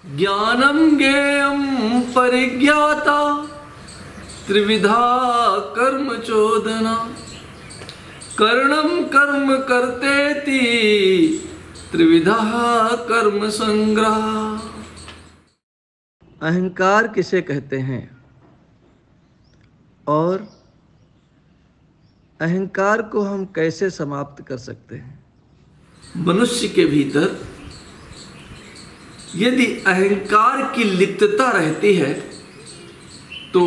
ज्ञानम ज्ञेयम परिज्ञाता त्रिविधा कर्म चोदना कर्णम कर्म कर्तेति त्रिविधा कर्म संग्रह। अहंकार किसे कहते हैं और अहंकार को हम कैसे समाप्त कर सकते हैं? मनुष्य के भीतर यदि अहंकार की लिप्तता रहती है तो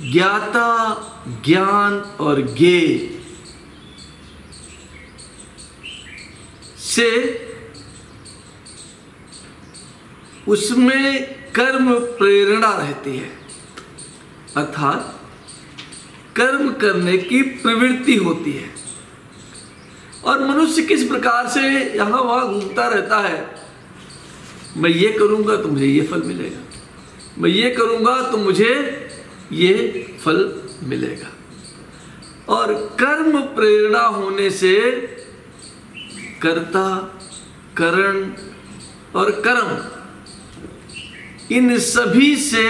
ज्ञाता, ज्ञान और ज्ञेय से उसमें कर्म प्रेरणा रहती है, अर्थात कर्म करने की प्रवृत्ति होती है। और मनुष्य किस प्रकार से यहाँ वहाँ घूमता रहता है, मैं ये करूँगा तो मुझे ये फल मिलेगा, मैं ये करूँगा तो मुझे ये फल मिलेगा। और कर्म प्रेरणा होने से कर्ता, करण और कर्म, इन सभी से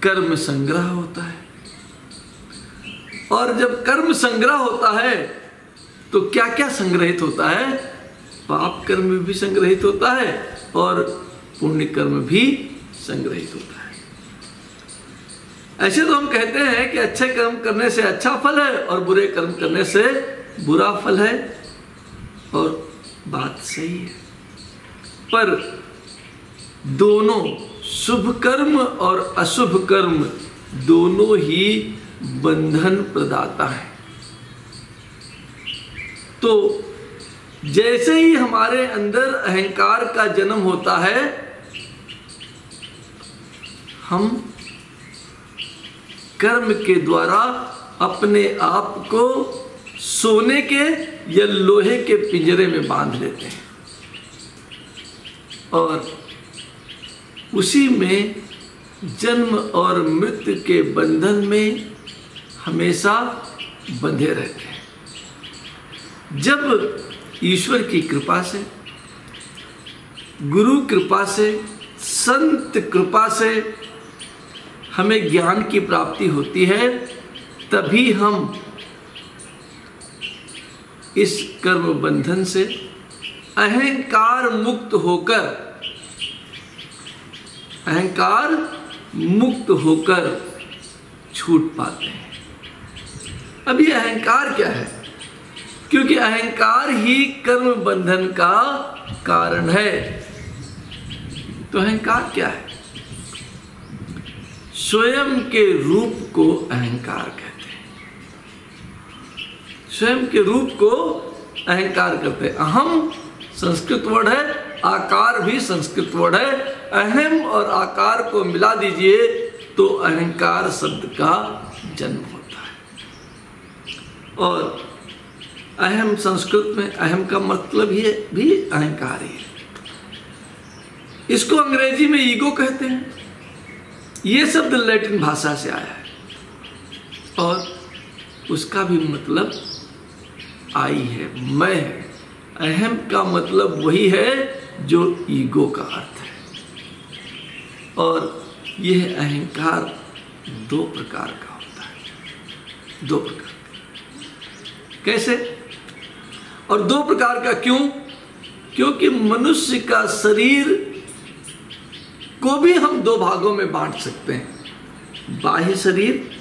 कर्म संग्रह होता है। और जब कर्म संग्रह होता है तो क्या क्या संग्रहित होता है? पाप कर्म भी संग्रहित होता है और पुण्य कर्म भी संग्रहित होता है। ऐसे तो हम कहते हैं कि अच्छे कर्म करने से अच्छा फल है और बुरे कर्म करने से बुरा फल है, और बात सही है। पर दोनों, शुभ कर्म और अशुभ कर्म, दोनों ही बंधन प्रदाता है। तो जैसे ही हमारे अंदर अहंकार का जन्म होता है, हम कर्म के द्वारा अपने आप को सोने के या लोहे के पिंजरे में बांध लेते हैं और उसी में जन्म और मृत्यु के बंधन में हमेशा बंधे रहते हैं। जब ईश्वर की कृपा से, गुरु कृपा से, संत कृपा से हमें ज्ञान की प्राप्ति होती है, तभी हम इस कर्म बंधन से अहंकार मुक्त होकर छूट पाते हैं। अब ये अहंकार क्या है? क्योंकि अहंकार ही कर्म बंधन का कारण है। तो अहंकार क्या है? स्वयं के रूप को अहंकार कहते हैं। स्वयं के रूप को अहंकार कहते हैं। अहम संस्कृत वर्ड है, आकार भी संस्कृत वर्ड है। अहम और आकार को मिला दीजिए तो अहंकार शब्द का जन्म होता है। और अहम संस्कृत में अहम का मतलब ही भी अहंकार ही है। इसको अंग्रेजी में ईगो कहते हैं। ये शब्द लैटिन भाषा से आया है और उसका भी मतलब आई है, मैं है। अहम का मतलब वही है जो ईगो का अर्थ है। और यह अहंकार दो प्रकार का होता है। दो प्रकार का। कैसे? और दो प्रकार का क्यों? क्योंकि मनुष्य का शरीर को भी हम दो भागों में बांट सकते हैं, बाह्य शरीर,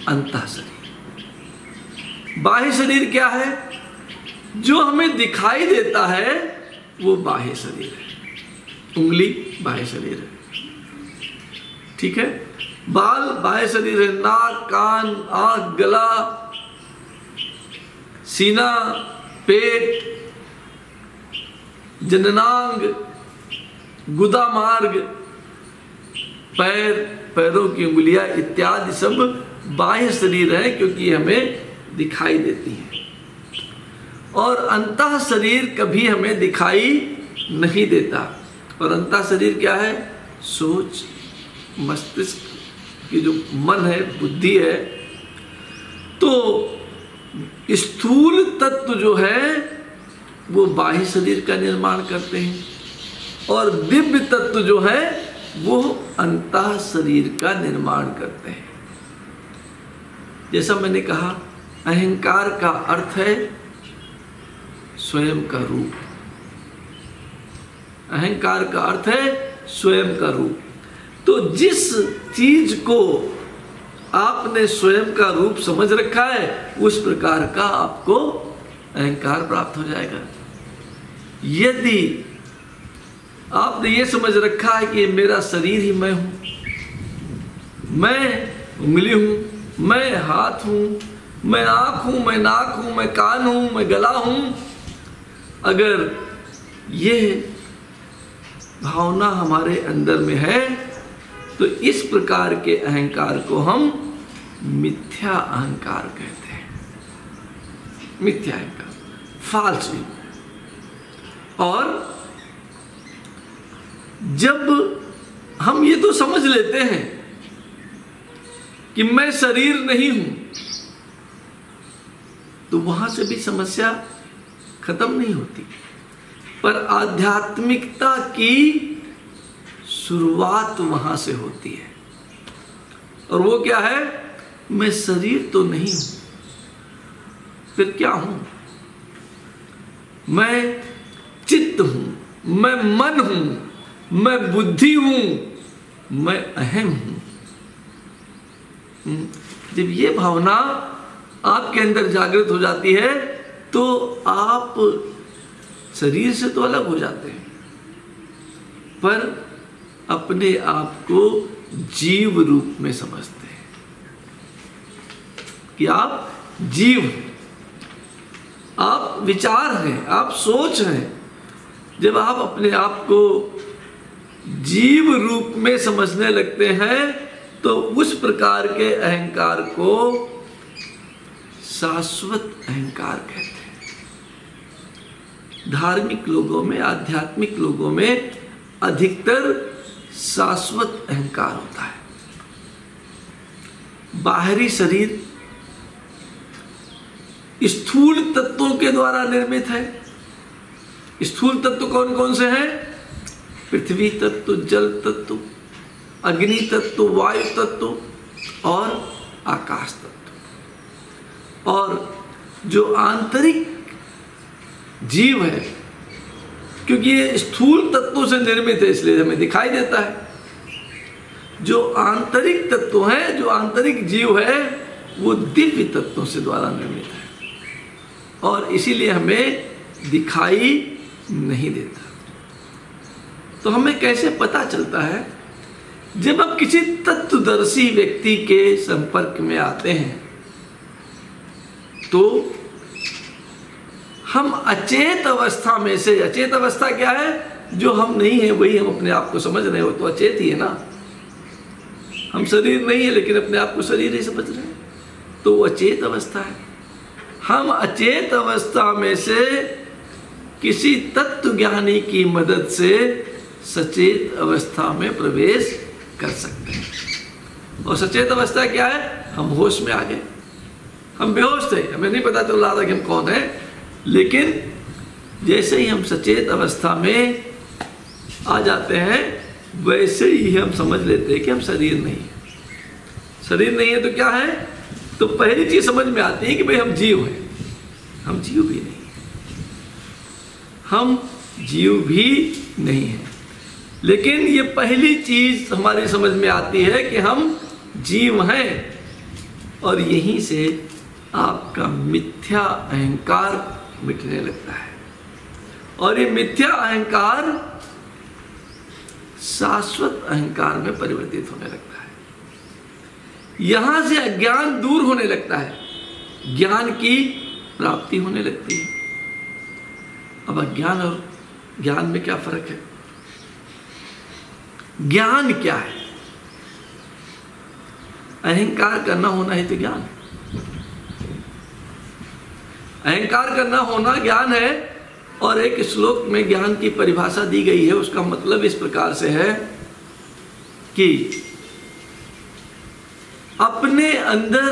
अंतः शरीर। बाह्य शरीर क्या है? जो हमें दिखाई देता है वो बाह्य शरीर है। उंगली बाह्य शरीर है, ठीक है। बाल बाह्य शरीर है, नाक, कान, आंख, गला, सीना, पेट, जननांग, गुदा मार्ग, पैर, पैरों की उंगलियां इत्यादि सब बाह्य शरीर है, क्योंकि हमें दिखाई देती हैं। और अंतः शरीर कभी हमें दिखाई नहीं देता। और अंतः शरीर क्या है? सोच, मस्तिष्क की जो मन है, बुद्धि है। तो स्थूल तत्व जो है वो बाह्य शरीर का निर्माण करते हैं, और दिव्य तत्व जो है वो अंतः शरीर का निर्माण करते हैं। जैसा मैंने कहा, अहंकार का अर्थ है स्वयं का रूप। अहंकार का अर्थ है स्वयं का रूप। तो जिस चीज को आपने स्वयं का रूप समझ रखा है, उस प्रकार का आपको अहंकार प्राप्त हो जाएगा। यदि आपने ये समझ रखा है कि ये मेरा शरीर ही मैं हूं, मैं उंगली हूं, मैं हाथ हूं, मैं आंख हूं, मैं नाक हूं, मैं कान हूं, मैं गला हूं, अगर ये भावना हमारे अंदर में है तो इस प्रकार के अहंकार को हम मिथ्या अहंकार कहते हैं। मिथ्या अहंकार, फाल्स व्यू। और जब हम ये तो समझ लेते हैं कि मैं शरीर नहीं हूं, तो वहां से भी समस्या खत्म नहीं होती। पर आध्यात्मिकता की शुरुआत वहां से होती है। और वो क्या है? मैं शरीर तो नहीं हूं, फिर क्या हूं? मैं चित्त हूं, मैं मन हूं, मैं बुद्धि हूं, मैं अहम हूं। जब ये भावना आपके अंदर जागृत हो जाती है तो आप शरीर से तो अलग हो जाते हैं, पर अपने आप को जीव रूप में समझते हैं कि आप जीव हैं, आप विचार हैं, आप सोच हैं। जब आप अपने आप को जीव रूप में समझने लगते हैं तो उस प्रकार के अहंकार को शाश्वत अहंकार कहते हैं। धार्मिक लोगों में, आध्यात्मिक लोगों में अधिकतर शाश्वत अहंकार होता है। बाहरी शरीर स्थूल तत्वों के द्वारा निर्मित है। स्थूल तत्व कौन कौन से हैं? पृथ्वी तत्व, जल तत्व, अग्नि तत्व, वायु तत्व और आकाश तत्व। और जो आंतरिक जीव है, क्योंकि ये स्थूल तत्वों से निर्मित है इसलिए हमें दिखाई देता है। जो आंतरिक तत्व है, जो आंतरिक जीव है, वो दिव्य तत्वों से द्वारा निर्मित है और इसीलिए हमें दिखाई नहीं देता। तो हमें कैसे पता चलता है? जब हम किसी तत्वदर्शी व्यक्ति के संपर्क में आते हैं तो हम अचेत अवस्था में से, अचेत अवस्था क्या है? जो हम नहीं है वही हम अपने आप को समझ रहे हो, तो अचेत ही है ना। हम शरीर नहीं है लेकिन अपने आप को शरीर ही समझ रहे हैं, तो वो अचेत अवस्था है। हम अचेत अवस्था में से किसी तत्व ज्ञानी की मदद से सचेत अवस्था में प्रवेश कर सकते हैं। और सचेत अवस्था क्या है? हम होश में आ गए। हम बेहोश थे, हमें नहीं पता चल रहा था कि हम कौन है, लेकिन जैसे ही हम सचेत अवस्था में आ जाते हैं वैसे ही हम समझ लेते हैं कि हम शरीर नहीं है। शरीर नहीं है तो क्या है? तो पहली चीज समझ में आती है कि भाई हम जीव हैं। हम जीव भी नहीं, हम जीव भी नहीं है। लेकिन ये पहली चीज हमारी समझ में आती है कि हम जीव हैं, और यहीं से आपका मिथ्या अहंकार मिटने लगता है। और ये मिथ्या अहंकार शाश्वत अहंकार में परिवर्तित होने लगता है। यहां से अज्ञान दूर होने लगता है, ज्ञान की प्राप्ति होने लगती है। अब अज्ञान और ज्ञान में क्या फर्क है? ज्ञान क्या है? अहंकार करना होना ही तो ज्ञान है। अहंकार करना होना ज्ञान है। और एक श्लोक में ज्ञान की परिभाषा दी गई है, उसका मतलब इस प्रकार से है कि अपने अंदर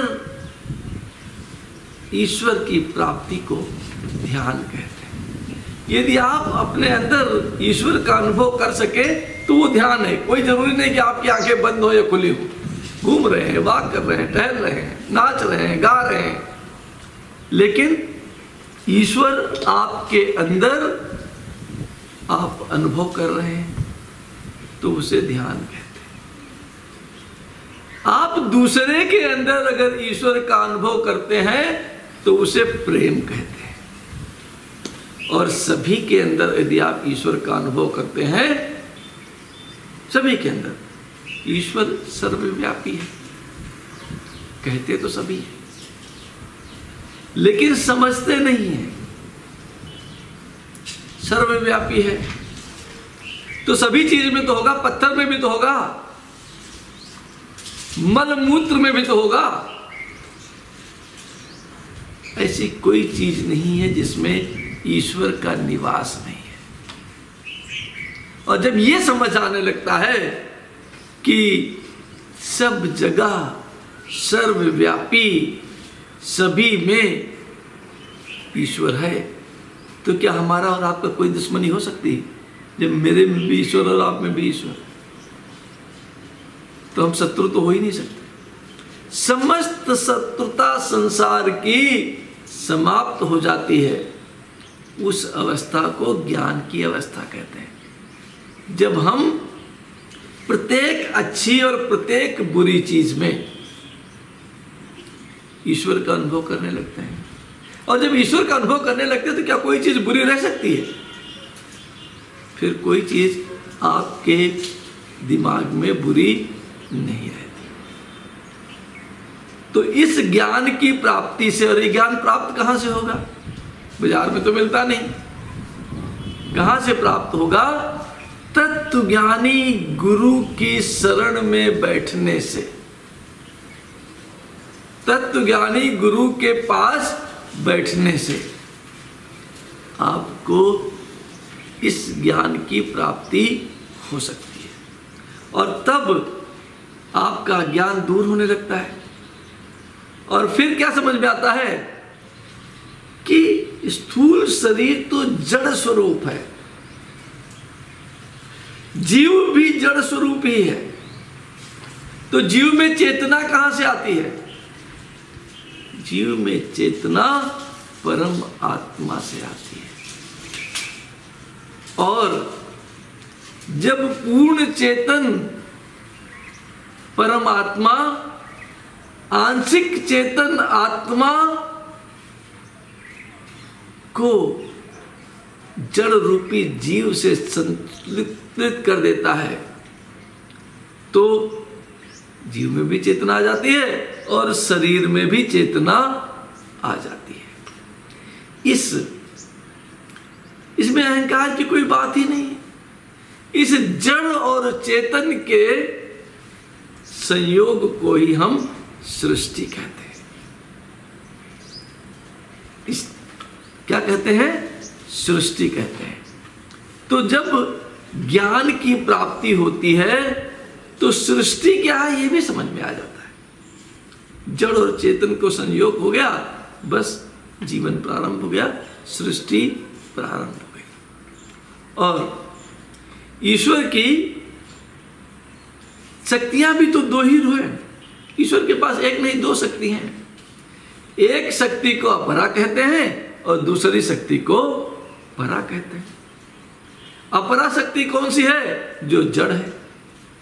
ईश्वर की प्राप्ति को ध्यान कहते हैं। यदि आप अपने अंदर ईश्वर का अनुभव कर सके तो वो ध्यान है। कोई जरूरी नहीं कि आपकी आंखें बंद हो या खुली हो, घूम रहे हैं, वॉक कर रहे हैं, टहल रहे हैं, नाच रहे हैं, गा रहे हैं, लेकिन ईश्वर आपके अंदर आप अनुभव कर रहे हैं तो उसे ध्यान कहते हैं। आप दूसरे के अंदर अगर ईश्वर का अनुभव करते हैं तो उसे प्रेम कहते हैं। और सभी के अंदर यदि आप ईश्वर का अनुभव करते हैं, सभी के अंदर, ईश्वर सर्वव्यापी है, कहते तो सभी है लेकिन समझते नहीं है। सर्वव्यापी है तो सभी चीज में तो होगा, पत्थर में भी तो होगा, मल मूत्र में भी तो होगा। ऐसी कोई चीज नहीं है जिसमें ईश्वर का निवास नहीं है। और जब यह समझ आने लगता है कि सब जगह सर्वव्यापी, सभी में ईश्वर है, तो क्या हमारा और आपका कोई दुश्मनी हो सकती है? जब मेरे में भी ईश्वर और आप में भी ईश्वर, तो हम शत्रु तो हो ही नहीं सकते। समस्त शत्रुता संसार की समाप्त हो जाती है। उस अवस्था को ज्ञान की अवस्था कहते हैं, जब हम प्रत्येक अच्छी और प्रत्येक बुरी चीज में ईश्वर का अनुभव करने लगते हैं। और जब ईश्वर का अनुभव करने लगते हैं तो क्या कोई चीज बुरी रह सकती है? फिर कोई चीज आपके दिमाग में बुरी नहीं रहती। तो इस ज्ञान की प्राप्ति से, और ये ज्ञान प्राप्त कहां से होगा? बाजार में तो मिलता नहीं, कहां से प्राप्त होगा? तत्वज्ञानी गुरु की शरण में बैठने से। तत्वज्ञानी गुरु के पास बैठने से आपको इस ज्ञान की प्राप्ति हो सकती है। और तब आपका ज्ञान दूर होने लगता है। और फिर क्या समझ में आता है कि स्थूल शरीर तो जड़ स्वरूप है, जीव भी जड़ स्वरूप ही है। तो जीव में चेतना कहां से आती है? जीव में चेतना परम आत्मा से आती है। और जब पूर्ण चेतन परमात्मा आंशिक चेतन आत्मा को जड़ रूपी जीव से संतुलित कर देता है तो जीव में भी चेतना आ जाती है और शरीर में भी चेतना आ जाती है। इसमें अहंकार की कोई बात ही नहीं। इस जड़ और चेतन के संयोग को ही हम सृष्टि कहते हैं। क्या कहते हैं? सृष्टि कहते हैं। तो जब ज्ञान की प्राप्ति होती है तो सृष्टि क्या है ये भी समझ में आ जाता है। जड़ और चेतन को संयोग हो गया, बस जीवन प्रारंभ हो गया, सृष्टि प्रारंभ हो गई। और ईश्वर की शक्तियां भी तो दो ही हैं। ईश्वर के पास एक नहीं दो शक्ति हैं। एक शक्ति को अपरा कहते हैं और दूसरी शक्ति को परा कहते हैं। अपरा शक्ति कौन सी है? जो जड़ है,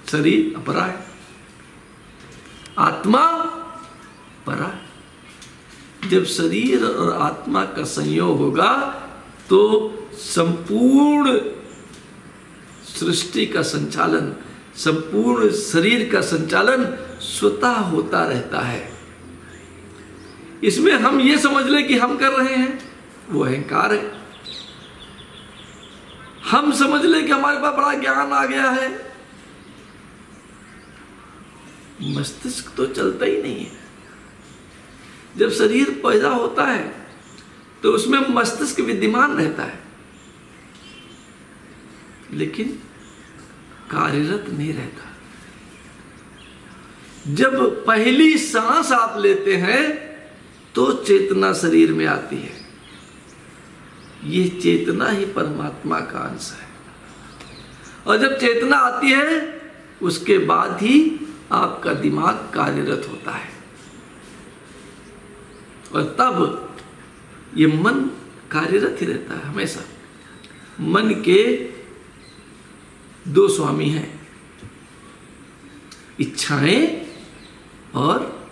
शरीर अपरा है, आत्मा परा है। जब शरीर और आत्मा का संयोग होगा तो संपूर्ण सृष्टि का संचालन, संपूर्ण शरीर का संचालन स्वतः होता रहता है। इसमें हम ये समझ लें कि हम कर रहे हैं, वो अहंकार है। हम समझ लें कि हमारे पास बड़ा ज्ञान आ गया है, मस्तिष्क तो चलता ही नहीं है। जब शरीर पैदा होता है तो उसमें मस्तिष्क विद्यमान रहता है लेकिन कार्यरत नहीं रहता। जब पहली सांस आप लेते हैं तो चेतना शरीर में आती है ये चेतना ही परमात्मा का अंश है। और जब चेतना आती है उसके बाद ही आपका दिमाग कार्यरत होता है, और तब ये मन कार्यरत ही रहता है हमेशा। मन के दो स्वामी हैं, इच्छाएं और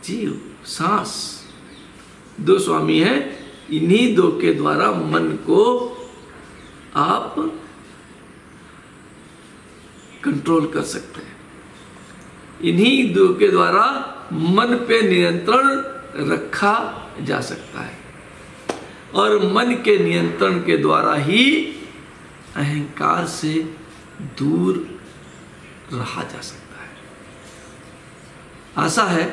जीव, सांस। दो स्वामी हैं, इन्हीं दो के द्वारा मन को आप कंट्रोल कर सकते हैं। इन्हीं दो के द्वारा मन पे नियंत्रण रखा जा सकता है, और मन के नियंत्रण के द्वारा ही अहंकार से दूर रहा जा सकता है। आशा है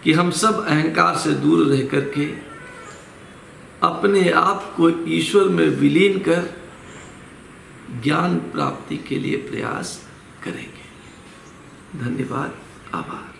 कि हम सब अहंकार से दूर रह करके अपने आप को ईश्वर में विलीन कर ज्ञान प्राप्ति के लिए प्रयास करेंगे। धन्यवाद, आभार।